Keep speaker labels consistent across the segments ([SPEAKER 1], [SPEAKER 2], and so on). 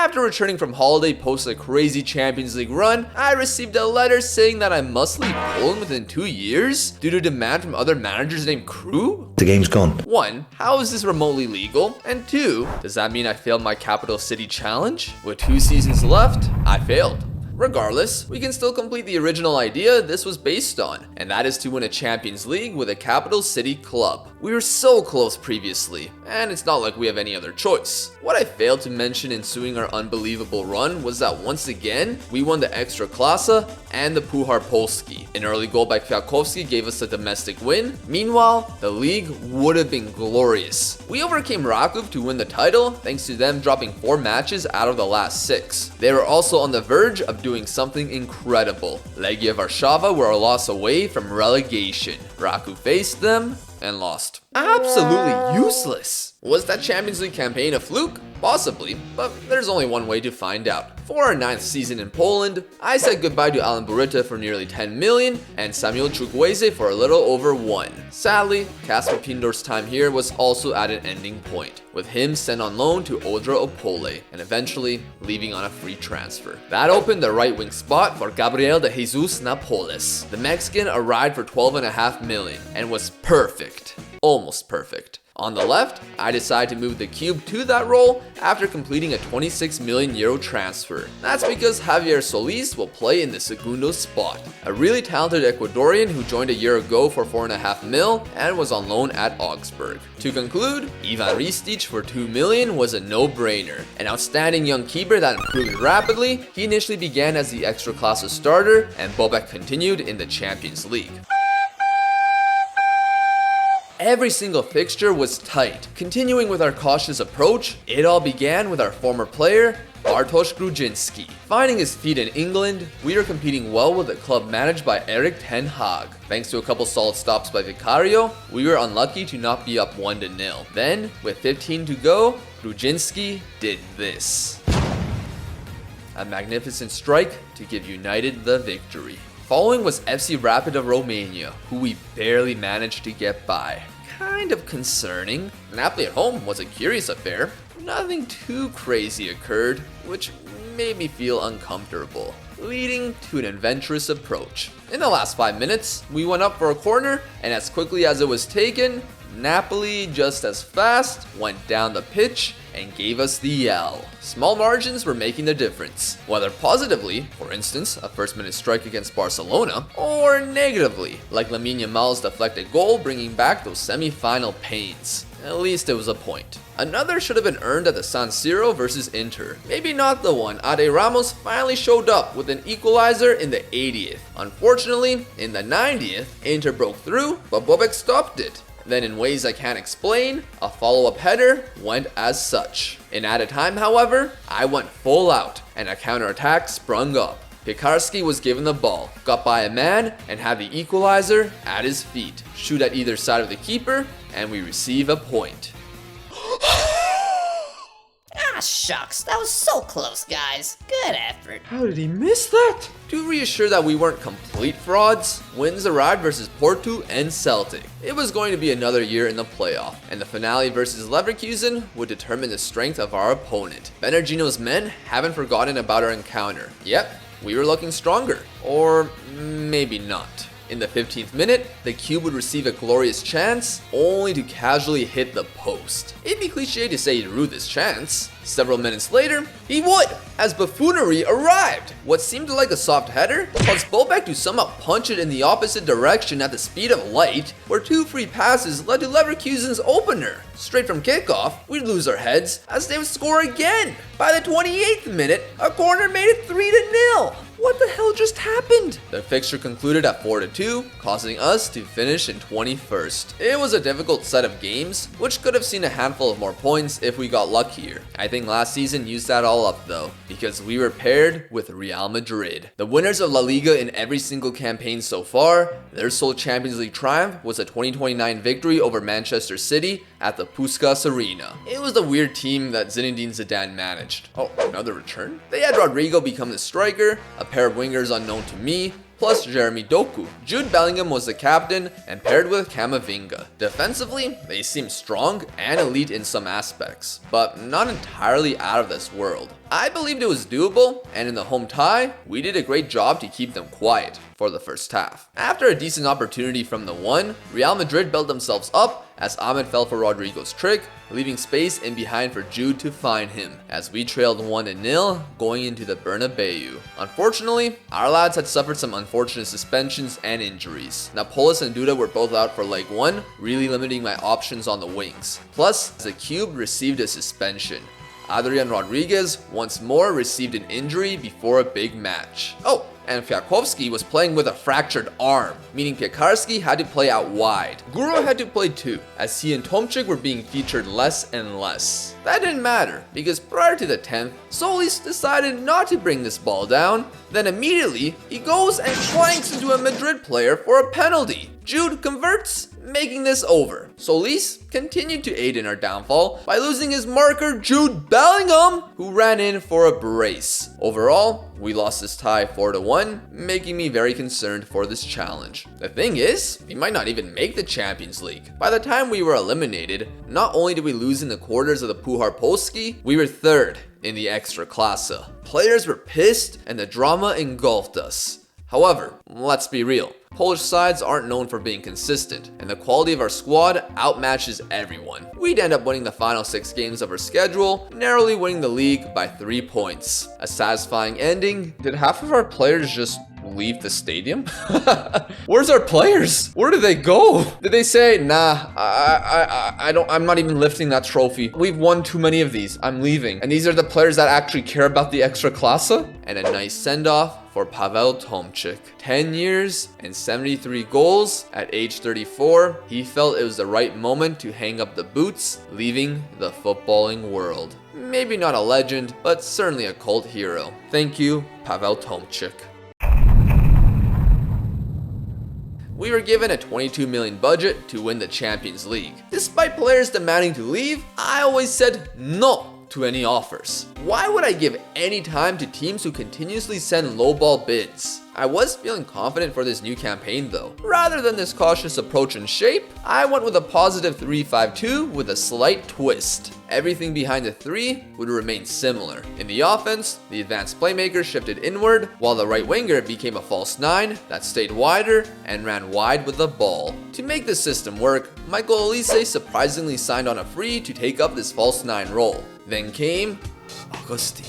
[SPEAKER 1] After returning from holiday post a crazy Champions League run, I received a letter saying that I must leave Poland within 2 years due to demand from other managers named Crew?
[SPEAKER 2] The game's gone.
[SPEAKER 1] 1. How is this remotely legal? And 2. Does that mean I failed my capital city challenge? With 2 seasons left, I failed. Regardless, we can still complete the original idea this was based on, and that is to win a Champions League with a capital city club. We were so close previously, and it's not like we have any other choice. What I failed to mention in ensuing our unbelievable run was that once again, we won the Ekstraklasa and the Puchar Polski. An early goal by Kwiatkowski gave us a domestic win. Meanwhile, the league would have been glorious. We overcame Raków to win the title thanks to them dropping 4 matches out of the last 6. They were also on the verge of doing something incredible. Legia Warszawa were a loss away from relegation. Raków faced them and lost. Absolutely useless. Was that Champions League campaign a fluke? Possibly, but there's only one way to find out. For our 9th season in Poland, I said goodbye to Alan Burita for nearly 10 million and Samuel Chukwueze for a little over 1. Sadly, Kasper Pindor's time here was also at an ending point, with him sent on loan to Odra Opole and eventually leaving on a free transfer. That opened the right wing spot for Gabriel de Jesus Napoles. The Mexican arrived for 12.5 million and was perfect. Almost perfect. On the left, I decided to move the cube to that role after completing a 26 million euro transfer. That's because Javier Solis will play in the segundo spot, a really talented Ecuadorian who joined a year ago for 4.5 mil and was on loan at Augsburg. To conclude, Ivan Ristic for 2 million was a no-brainer. An outstanding young keeper that improved rapidly, he initially began as the Ekstraklasa starter and Bobek continued in the Champions League. Every single fixture was tight. Continuing with our cautious approach, it all began with our former player, Bartosz Grudzinski. Finding his feet in England, we were competing well with a club managed by Erik ten Hag. Thanks to a couple solid stops by Vicario, we were unlucky to not be up 1-0. Then, with 15 to go, Grudzinski did this. A magnificent strike to give United the victory. Following was FC Rapid of Romania, who we barely managed to get by. Kind of concerning. Napoli at home was a curious affair. Nothing too crazy occurred, which made me feel uncomfortable, leading to an adventurous approach. In the last 5 minutes, we went up for a corner, and as quickly as it was taken, Napoli, just as fast, went down the pitch and gave us the L. Small margins were making the difference, whether positively, for instance, a first-minute strike against Barcelona, or negatively, like Lamine Yamal's deflected goal bringing back those semi-final pains. At least it was a point. Another should have been earned at the San Siro versus Inter. Maybe not the one. Ade Ramos finally showed up with an equalizer in the 80th. Unfortunately, in the 90th, Inter broke through, but Bobek stopped it. Then in ways I can't explain, a follow-up header went as such. In added time, however, I went full out and a counterattack sprung up. Piekarski was given the ball, got by a man, and had the equalizer at his feet. Shoot at either side of the keeper, and we receive a point.
[SPEAKER 3] Ah, shucks, that was so close, guys. Good effort.
[SPEAKER 1] How did he miss that? To reassure that we weren't complete frauds, wins arrived versus Porto and Celtic. It was going to be another year in the playoff, and the finale versus Leverkusen would determine the strength of our opponent. Benergino's men haven't forgotten about our encounter. Yep, we were looking stronger. Or maybe not. In the 15th minute, the cube would receive a glorious chance, only to casually hit the post. It'd be cliche to say he drew this chance. Several minutes later, he would, as buffoonery arrived. What seemed like a soft header caused Bobek to somehow punch it in the opposite direction at the speed of light, where 2 free passes led to Leverkusen's opener. Straight from kickoff, we'd lose our heads as they would score again. By the 28th minute, a corner made it 3-0. What the hell just happened? The fixture concluded at 4-2, causing us to finish in 21st. It was a difficult set of games, which could have seen a handful of more points if we got luckier. I think last season used that all up though, because we were paired with Real Madrid. The winners of La Liga in every single campaign so far, their sole Champions League triumph was a 2029 victory over Manchester City at the Puskás Arena. It was the weird team that Zinedine Zidane managed. Oh, another return? They had Rodrigo become the striker, a pair of wingers unknown to me, plus Jeremy Doku. Jude Bellingham was the captain and paired with Camavinga. Defensively, they seemed strong and elite in some aspects, but not entirely out of this world. I believed it was doable, and in the home tie, we did a great job to keep them quiet for the first half. After a decent opportunity from the 1, Real Madrid built themselves up as Ahmed fell for Rodrigo's trick, leaving space in behind for Jude to find him, as we trailed 1-0 going into the Bernabeu. Unfortunately, our lads had suffered some unfortunate suspensions and injuries. Napolis and Duda were both out for leg 1, really limiting my options on the wings. Plus, the Cube received a suspension. Adrian Rodriguez once more received an injury before a big match. Oh, and Fiakovsky was playing with a fractured arm, meaning Piekarski had to play out wide. Guro had to play too, as he and Tomczyk were being featured less and less. That didn't matter, because prior to the 10th, Solis decided not to bring this ball down, then immediately, he goes and clanks into a Madrid player for a penalty. Jude converts, making this over. Solis continued to aid in our downfall by losing his marker Jude Bellingham, who ran in for a brace. Overall, we lost this tie 4-1, making me very concerned for this challenge. The thing is, we might not even make the Champions League. By the time we were eliminated, not only did we lose in the quarters of the Puchar Polski, we were third in the Ekstraklasa. Players were pissed and the drama engulfed us. However, let's be real. Polish sides aren't known for being consistent, and the quality of our squad outmatches everyone. We'd end up winning the final 6 games of our schedule, narrowly winning the league by 3 points. A satisfying ending. Did half of our players just leave the stadium? Where's our players? Where did they go? Did they say, nah, I'm not even lifting that trophy. We've won too many of these. I'm leaving. And these are the players that actually care about the Ekstraklasa? And a nice send-off for Pavel Tomczyk. 10 years and 73 goals. At age 34, he felt it was the right moment to hang up the boots, leaving the footballing world. Maybe not a legend, but certainly a cult hero. Thank you, Pavel Tomczyk. We were given a 22 million budget to win the Champions League. Despite players demanding to leave, I always said no to any offers. Why would I give any time to teams who continuously send lowball bids? I was feeling confident for this new campaign though. Rather than this cautious approach and shape, I went with a positive 3-5-2 with a slight twist. Everything behind the 3 would remain similar. In the offense, the advanced playmaker shifted inward, while the right winger became a false 9 that stayed wider and ran wide with the ball. To make the system work, Michael Olise surprisingly signed on a free to take up this false 9 role. Then came Augustine.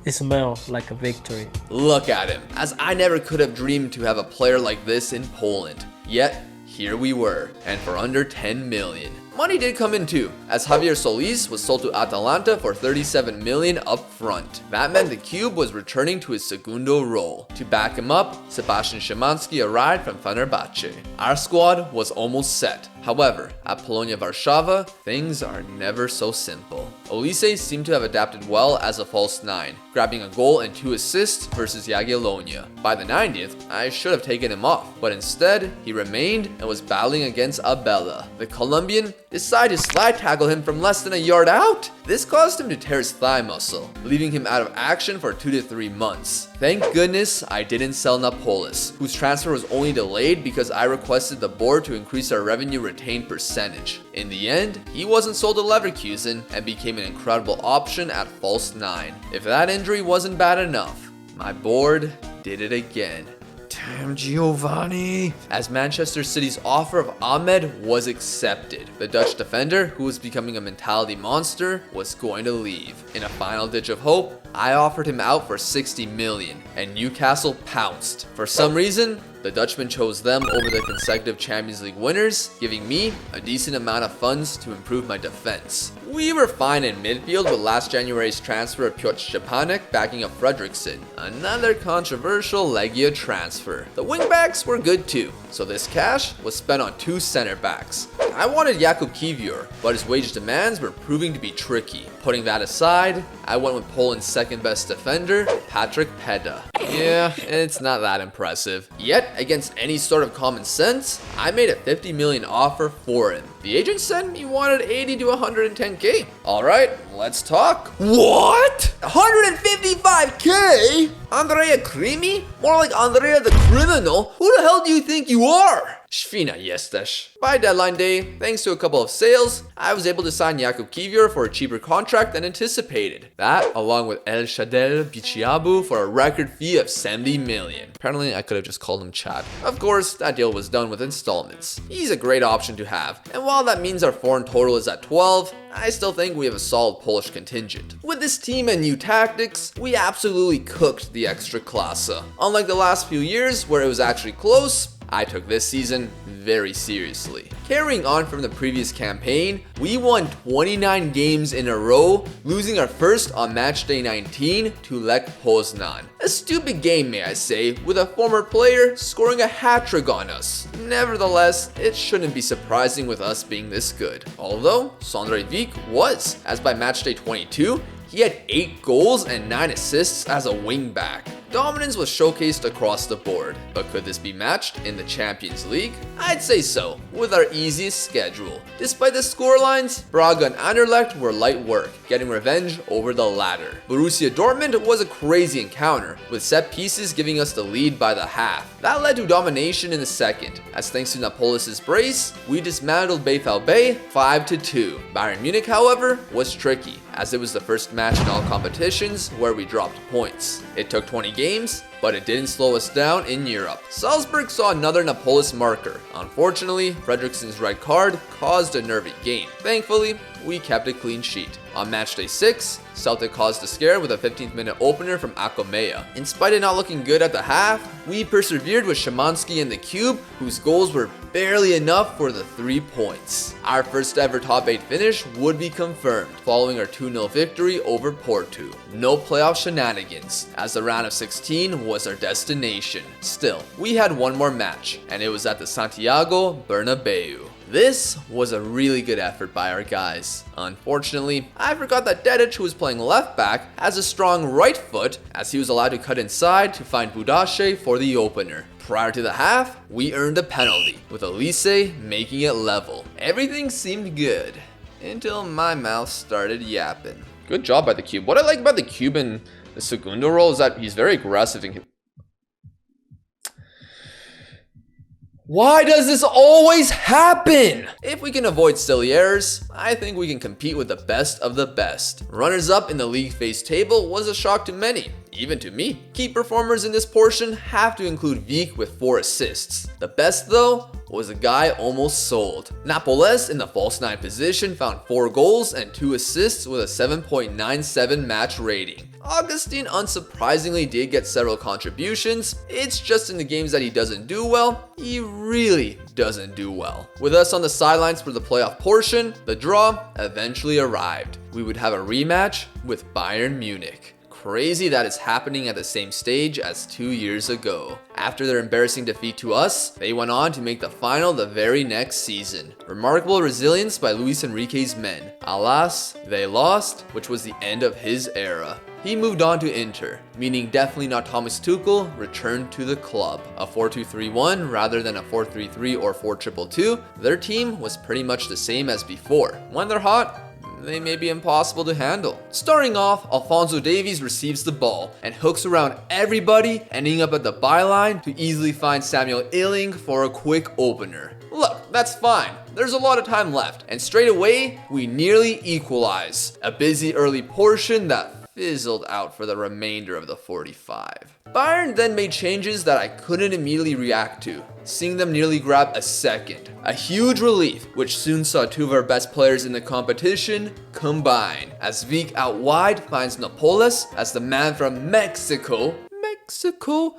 [SPEAKER 2] It smells like a victory.
[SPEAKER 1] Look at him, as I never could have dreamed to have a player like this in Poland. Yet, here we were, and for under 10 million. Money did come in too, as Javier Solis was sold to Atalanta for 37 million up front. That meant the Cube was returning to his segundo role. To back him up, Sebastian Szymanski arrived from Fenerbahce. Our squad was almost set. However, at Polonia Warszawa, things are never so simple. Olise seemed to have adapted well as a false 9, grabbing a goal and 2 assists versus Jagiellonia. By the 90th, I should have taken him off, but instead, he remained and was battling against Abella. The Colombian decided to slide tackle him from less than a yard out. This caused him to tear his thigh muscle, leaving him out of action for 2 to 3 months. Thank goodness I didn't sell Napolis, whose transfer was only delayed because I requested the board to increase our revenue retained percentage. In the end, he wasn't sold to Leverkusen and became an incredible option at false 9. If that injury wasn't bad enough, my board did it again. Damn Giovanni! As Manchester City's offer of Ahmed was accepted, the Dutch defender, who was becoming a mentality monster, was going to leave. In a final ditch of hope, I offered him out for 60 million, and Newcastle pounced. For some reason, the Dutchman chose them over the consecutive Champions League winners, giving me a decent amount of funds to improve my defense. We were fine in midfield with last January's transfer of Piotr Szczepanik backing up Fredriksson, another controversial Legia transfer. The wingbacks were good too, so this cash was spent on 2 center backs. I wanted Jakub Kiwior, but his wage demands were proving to be tricky. Putting that aside, I went with Poland's second best defender, Patryk Peda. Yeah, it's not that impressive. Yet, against any sort of common sense, I made a 50 million offer for him. The agent said he wanted 80 to 110k. Alright, let's talk. What? 155k? Andrea Crimi? More like Andrea the criminal? Who the hell do you think you are? Świna jesteś. By deadline day, thanks to a couple of sales, I was able to sign Jakub Kiwior for a cheaper contract than anticipated. That, along with El Shadel Bichiabu for a record fee of 70 million. Apparently, I could have just called him Chad. Of course, that deal was done with installments. He's a great option to have, and while that means our foreign total is at 12, I still think we have a solid Polish contingent. With this team and new tactics, we absolutely cooked the Ekstraklasa. Unlike the last few years where it was actually close, I took this season very seriously. Carrying on from the previous campaign, we won 29 games in a row, losing our first on match day 19 to Lech Poznan. A stupid game, may I say, with a former player scoring a hat-trick on us. Nevertheless, it shouldn't be surprising with us being this good. Although, Sondre Vik was, as by match day 22, he had 8 goals and 9 assists as a wingback. Dominance was showcased across the board, but could this be matched in the Champions League? I'd say so, with our easiest schedule. Despite the scorelines, Braga and Anderlecht were light work, getting revenge over the latter. Borussia Dortmund was a crazy encounter, with set pieces giving us the lead by the half. That led to domination in the second, as thanks to Napolis' brace, we dismantled BVB 5-2. Bayern Munich, however, was tricky, as it was the first match in all competitions where we dropped points. It took 20 games, but it didn't slow us down in Europe. Salzburg saw another Napolis marker. Unfortunately, Fredriksson's red card caused a nervy game. Thankfully, we kept a clean sheet. On match day 6, Celtic caused a scare with a 15th minute opener from Akomea. In spite of not looking good at the half, we persevered with Szymanski in the cube, whose goals were barely enough for the 3 points. Our first ever top 8 finish would be confirmed, following our 2-0 victory over Porto. No playoff shenanigans, as the round of 16 was our destination. Still, we had one more match, and it was at the Santiago Bernabeu. This was a really good effort by our guys. Unfortunately, I forgot that Dedic, who was playing left back, has a strong right foot, as he was allowed to cut inside to find Budaše for the opener. Prior to the half, we earned a penalty, with Elise making it level. Everything seemed good, until my mouth started yapping. Good job by the Cube. What I like about the Cube in the Segundo role is that he's very aggressive and why does this always happen? If we can avoid silly errors, I think we can compete with the best of the best. Runners up in the league phase table was a shock to many, even to me. Key performers in this portion have to include Vik with 4 assists. The best though was a guy almost sold. Napoles in the false 9 position found 4 goals and 2 assists with a 7.97 match rating. Augustine unsurprisingly did get several contributions. It's just in the games that he doesn't do well, he really doesn't do well. With us on the sidelines for the playoff portion, the draw eventually arrived. We would have a rematch with Bayern Munich. Crazy that it's happening at the same stage as 2 years ago. After their embarrassing defeat to us, they went on to make the final the very next season. Remarkable resilience by Luis Enrique's men. Alas, they lost, which was the end of his era. He moved on to Inter, meaning definitely not Thomas Tuchel returned to the club. A 4-2-3-1 rather than a 4-3-3 or 4-2-2, their team was pretty much the same as before. When they're hot, they may be impossible to handle. Starting off, Alphonso Davies receives the ball and hooks around everybody, ending up at the byline to easily find Samuel Illing for a quick opener. Look, that's fine. There's a lot of time left, and straight away, we nearly equalize. A busy early portion that fizzled out for the remainder of the 45. Bayern then made changes that I couldn't immediately react to, seeing them nearly grab a second. A huge relief, which soon saw 2 of our best players in the competition combine, as Vik out wide finds Napoles as the man from Mexico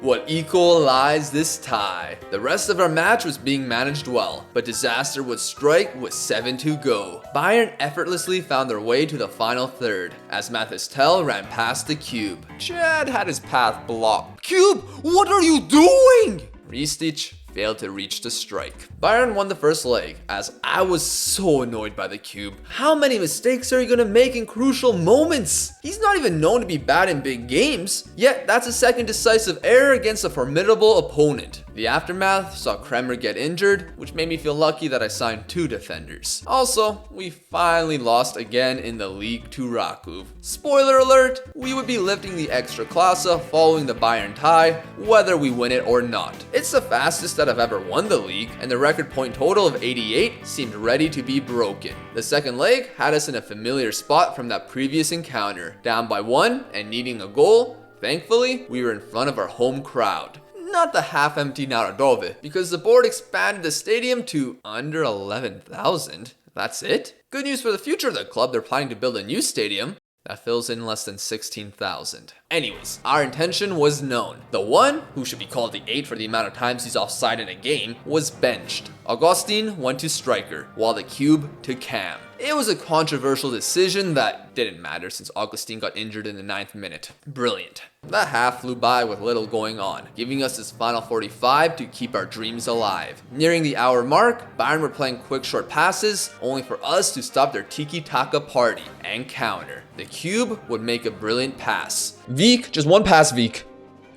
[SPEAKER 1] would equalize this tie. The rest of our match was being managed well, but disaster would strike with 7 to go. Bayern effortlessly found their way to the final third, as Mathis Tell ran past the Cube. Chad had his path blocked. Cube, what are you doing? Ristic failed to reach the strike. Bayern won the first leg, as I was so annoyed by the Cube. How many mistakes are you gonna make in crucial moments? He's not even known to be bad in big games, yet that's a second decisive error against a formidable opponent. The aftermath saw Kremer get injured, which made me feel lucky that I signed 2 defenders. Also, we finally lost again in the league to Rakov. Spoiler alert, we would be lifting the Extraklasse following the Bayern tie, whether we win it or not. It's the fastest that I've ever won the league, and the record point total of 88 seemed ready to be broken. The second leg had us in a familiar spot from that previous encounter, down by 1 and needing a goal. Thankfully, we were in front of our home crowd. Not the half-empty Narodove, because the board expanded the stadium to under 11,000. That's it? Good news for the future of the club, they're planning to build a new stadium that fills in less than 16,000. Anyways, our intention was known. The one, who should be called the 8 for the amount of times he's offside in a game, was benched. Augustin went to striker, while the cube to Cam. It was a controversial decision that didn't matter since Augustin got injured in the 9th minute. Brilliant. The half flew by with little going on, giving us this final 45 to keep our dreams alive. Nearing the hour mark, Bayern were playing quick short passes, only for us to stop their tiki-taka party and counter. The cube would make a brilliant pass. Viek, just one pass, Viek.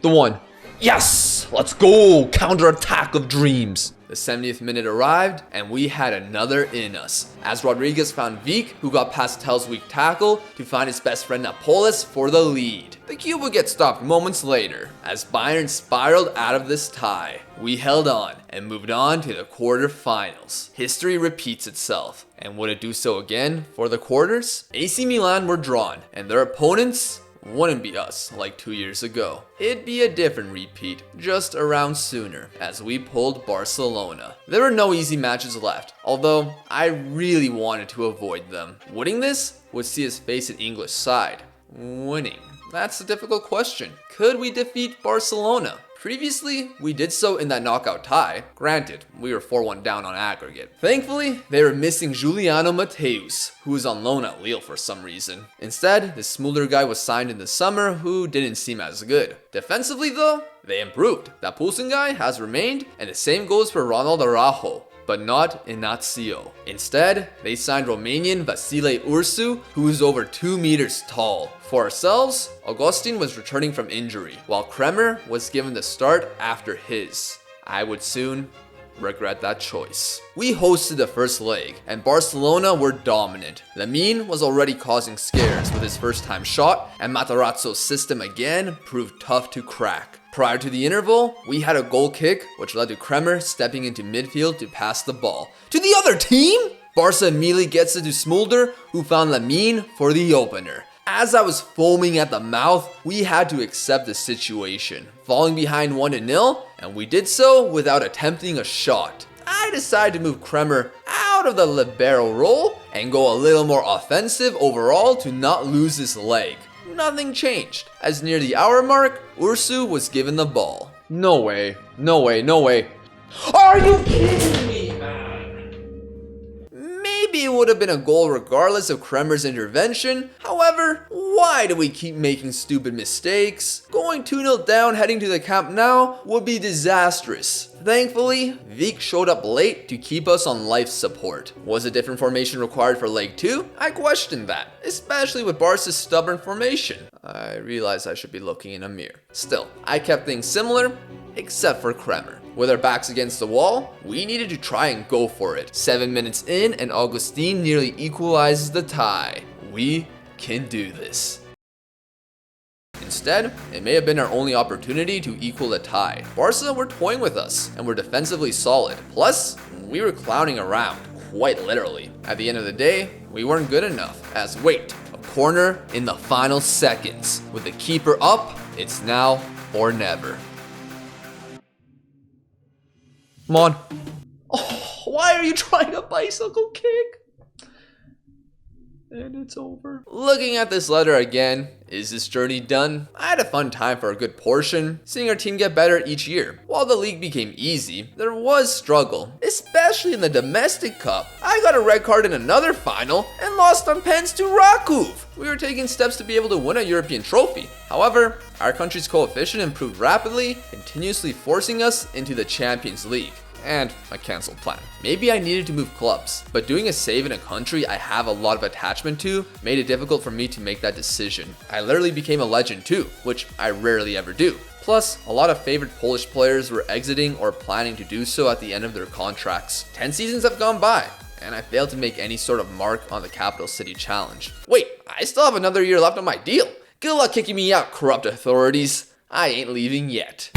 [SPEAKER 1] The one. Yes! Let's go! Counter-attack of dreams. The 70th minute arrived, and we had another in us, as Rodriguez found Viek, who got past Tell's weak tackle, to find his best friend Napolis for the lead. The cube would get stopped moments later, as Bayern spiraled out of this tie. We held on, and moved on to the quarterfinals. History repeats itself, and would it do so again for the quarters? AC Milan were drawn, and their opponents wouldn't be us like 2 years ago. It'd be a different repeat, just around sooner, as we pulled Barcelona. There were no easy matches left, although I really wanted to avoid them. Winning this would see us face an English side. Winning? That's a difficult question. Could we defeat Barcelona? Previously, we did so in that knockout tie. Granted, we were 4-1 down on aggregate. Thankfully, they were missing Juliano Mateus, who was on loan at Lille for some reason. Instead, this Mulder guy was signed in the summer who didn't seem as good. Defensively though, they improved. That Poulsen guy has remained, and the same goes for Ronald Araujo, but not Inacio. Instead, they signed Romanian Vasile Ursu, who is over 2 meters tall. For ourselves, Augustin was returning from injury, while Kremer was given the start after his. I would soon regret that choice. We hosted the first leg, and Barcelona were dominant. Lamine was already causing scares with his first time shot, and Matarazzo's system again proved tough to crack. Prior to the interval, we had a goal kick, which led to Kremer stepping into midfield to pass the ball to the other team. Barca immediately gets it to Smulder, who found Lamine for the opener. As I was foaming at the mouth, we had to accept the situation, falling behind 1-0, and we did so without attempting a shot. I decided to move Kremer out of the libero role and go a little more offensive overall to not lose this leg. Nothing changed, as near the hour mark, Ursu was given the ball. No way, no way, no way. Are you kidding me, man? Maybe it would have been a goal regardless of Kremer's intervention. However, why do we keep making stupid mistakes? Going 2-0 down heading to the Camp Nou would be disastrous. Thankfully, Viek showed up late to keep us on life support. Was a different formation required for leg 2? I questioned that, especially with Barca's stubborn formation. I realized I should be looking in a mirror. Still, I kept things similar, except for Kremer. With our backs against the wall, we needed to try and go for it. 7 minutes in, and Augustin nearly equalizes the tie. We can do this. Instead, it may have been our only opportunity to equal the tie. Barca were toying with us, and were defensively solid. Plus, we were clowning around, quite literally. At the end of the day, we weren't good enough, as wait, a corner in the final seconds. With the keeper up, it's now or never. Come on. Oh, why are you trying a bicycle kick? And it's over. Looking at this letter again, is this journey done? I had a fun time for a good portion, seeing our team get better each year. While the league became easy, there was struggle, especially in the domestic cup. I got a red card in another final and lost on pens to Rakov. We were taking steps to be able to win a European trophy. However, our country's coefficient improved rapidly, continuously forcing us into the Champions League. And a cancelled plan. Maybe I needed to move clubs, but doing a save in a country I have a lot of attachment to made it difficult for me to make that decision. I literally became a legend too, which I rarely ever do. Plus, a lot of favorite Polish players were exiting or planning to do so at the end of their contracts. 10 seasons have gone by, and I failed to make any sort of mark on the Capital City Challenge. Wait, I still have another year left on my deal. Good luck kicking me out, corrupt authorities. I ain't leaving yet.